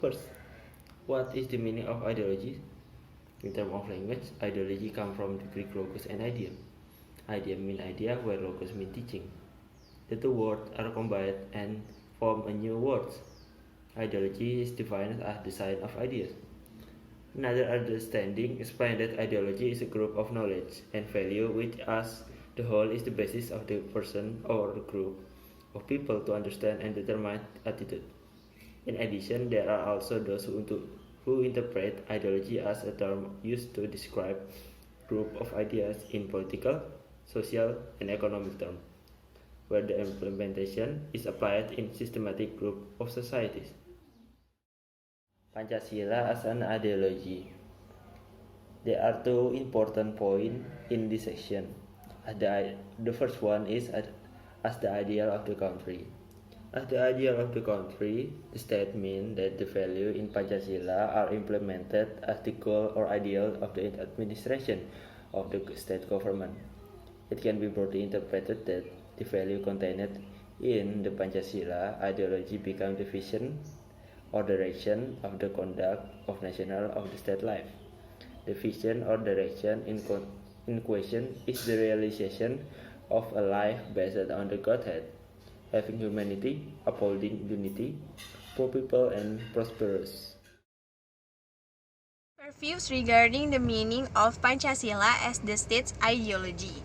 First, what is the meaning of ideology? In terms of language, ideology comes from the Greek logos and idea. Idea means idea, where logos mean teaching. The two words are combined and form a new word. Ideology is defined as the science of ideas. Another understanding explains that ideology is a group of knowledge and value which as the whole is the basis of the person or group of people to understand and determine attitude. In addition, there are also those who interpret ideology as a term used to describe group of ideas in political, social, and economic terms, where the implementation is applied in systematic group of societies. Pancasila as an ideology. There are two important points in this section. The first one is as the ideal of the country. As the ideal of the country, the statement that the value in Pancasila are implemented as the goal or ideal of the administration of the state government. It can be broadly interpreted that the value contained in the Pancasila ideology become the vision or direction of the conduct of national of the state life. The vision or direction in question is the realization of a life based on the Godhead, having humanity, upholding unity, poor people and prosperous. Our views regarding the meaning of Pancasila as the state's ideology.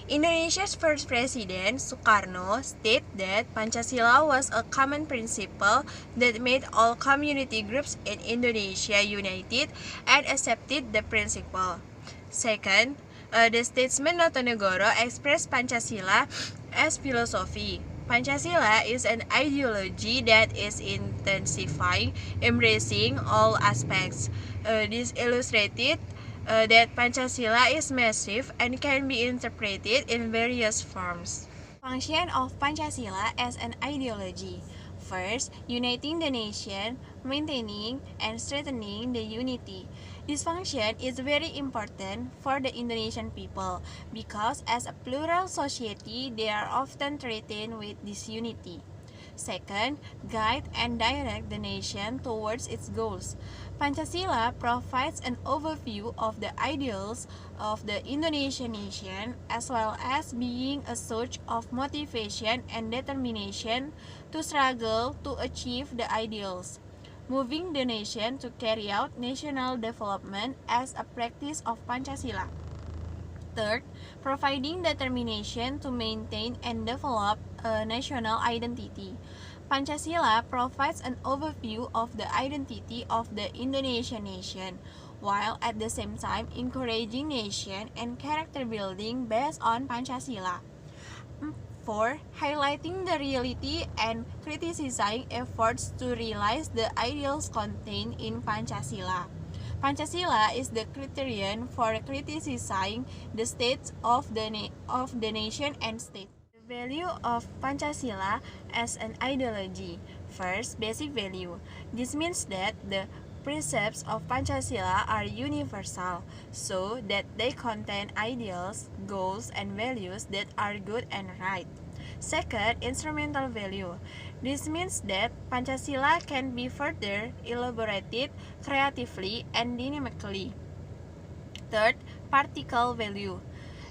Indonesia's first president, Sukarno, stated that Pancasila was a common principle that made all community groups in Indonesia united and accepted the principle. Second, the statesman Notonegoro expressed Pancasila as philosophy. Pancasila is an ideology that is intensifying, embracing all aspects. This illustrated that Pancasila is massive and can be interpreted in various forms. Function of Pancasila as an ideology. First, uniting the nation, maintaining and strengthening the unity. This function is very important for the Indonesian people because as a plural society, they are often threatened with disunity. Second, guide and direct the nation towards its goals. Pancasila provides an overview of the ideals of the Indonesian nation as well as being a source of motivation and determination to struggle to achieve the ideals, moving the nation to carry out national development as a practice of Pancasila. Third, providing determination to maintain and develop a national identity. Pancasila provides an overview of the identity of the Indonesian nation, while at the same time encouraging nation and character building based on Pancasila. 4. Highlighting the reality and criticizing efforts to realize the ideals contained in Pancasila. Pancasila is the criterion for criticizing the states of the nation and state. The value of Pancasila as an ideology. First, basic value. This means that the precepts of Pancasila are universal, so that they contain ideals, goals, and values that are good and right. Second, instrumental value. This means that Pancasila can be further elaborated creatively and dynamically. Third, particle value.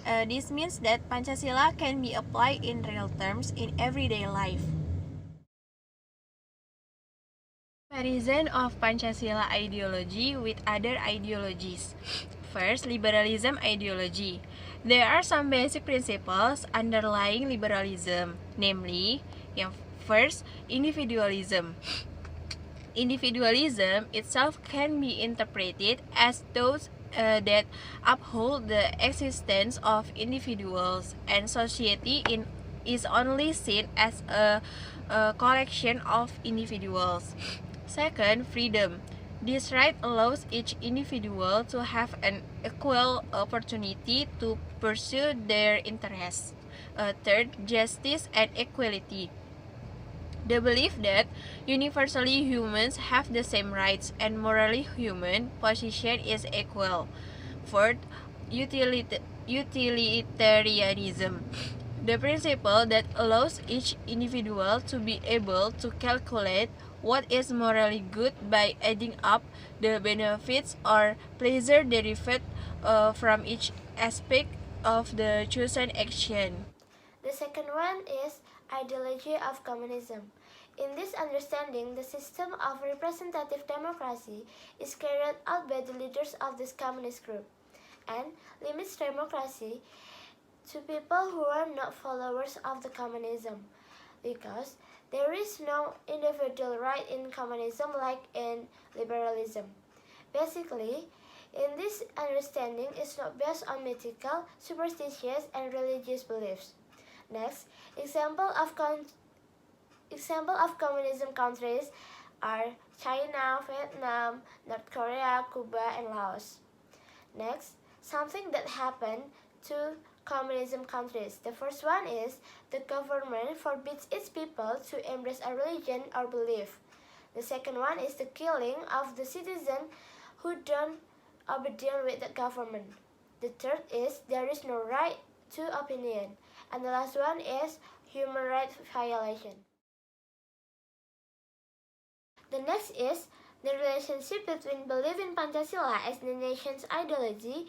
This means that Pancasila can be applied in real terms in everyday life. Comparison of Pancasila ideology with other ideologies. First, liberalism ideology. There are some basic principles underlying liberalism, namely, yang first, individualism. Individualism itself can be interpreted as those that uphold the existence of individuals, and society is only seen as a collection of individuals. Second, freedom. This right allows each individual to have an equal opportunity to pursue their interests. Third, justice and equality. The belief that universally humans have the same rights and morally human position is equal. Fourth, utilitarianism. The principle that allows each individual to be able to calculate what is morally good by adding up the benefits or pleasure derived from each aspect of the chosen action. The second one is ideology of communism. In this understanding, the system of representative democracy is carried out by the leaders of this communist group and limits democracy to people who are not followers of the communism, because there is no individual right in communism like in liberalism. Basically, in this understanding is not based on mythical, superstitious, and religious beliefs. Next, example of communism countries are China, Vietnam, North Korea, Cuba, and Laos. Next, something that happened to communism countries. The first one is the government forbids its people to embrace a religion or belief. The second one is the killing of the citizen who don't obedient with the government. The third is there is no right to opinion. And the last one is human rights violation. The next is the relationship between belief in Pancasila as the nation's ideology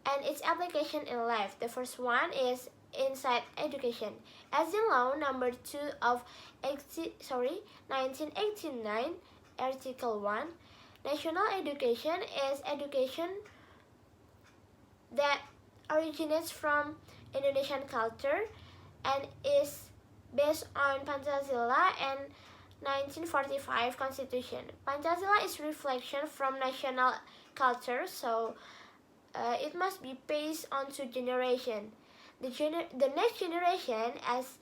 and its application in life. The first one is inside education. As in law number 2 of 1989, Article 1, national education is education that originates from Indonesian culture and is based on Pancasila and 1945 Constitution. Pancasila is reflection from national culture, so it must be passed on to generation. The next generation as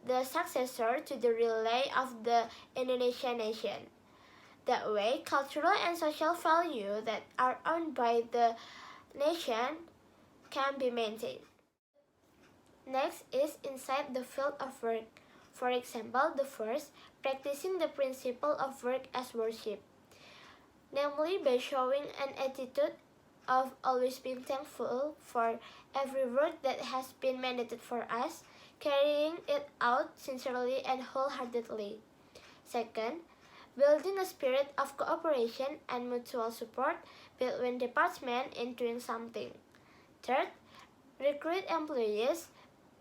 the successor to the relay of the Indonesian nation. That way, cultural and social value that are owned by the nation can be maintained. Next is inside the field of work. For example, the first, practicing the principle of work as worship, namely by showing an attitude of always being thankful for every work that has been mandated for us, carrying it out sincerely and wholeheartedly. Second, building a spirit of cooperation and mutual support between departments in doing something. Third, recruit employees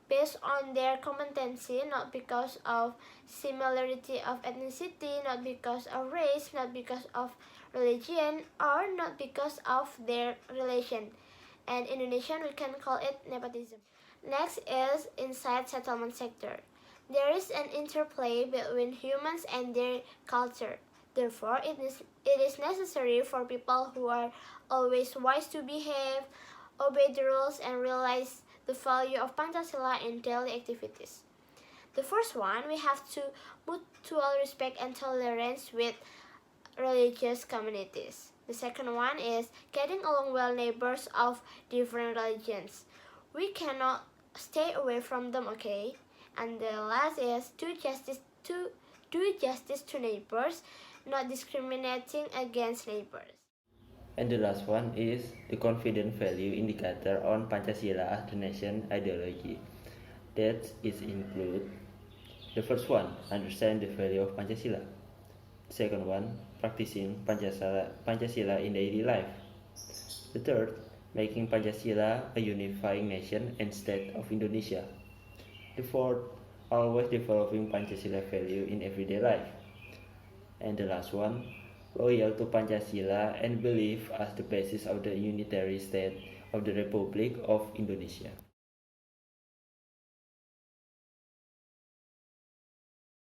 based on their competency, not because of similarity of ethnicity, not because of race, not because of religion, or not because of their relation. And in Indonesian, we can call it nepotism. Next is inside settlement sector. There is an interplay between humans and their culture. Therefore, it is necessary for people who are always wise to behave, obey the rules, and realize the value of Pancasila in daily activities. The first one, we have to mutual respect and tolerance with religious communities. The second one is getting along well neighbors of different religions. We cannot stay away from them, okay? And the last is do justice to neighbors, not discriminating against neighbors. And the last one is the confidence value indicator on Pancasila as the nation ideology. That is include the first one, understand the value of Pancasila. The second one, practicing Pancasila in daily life. The third, making Pancasila a unifying nation and state of Indonesia. The fourth, always developing Pancasila value in everyday life. And the last one, loyal to Pancasila and belief as the basis of the unitary state of the Republic of Indonesia.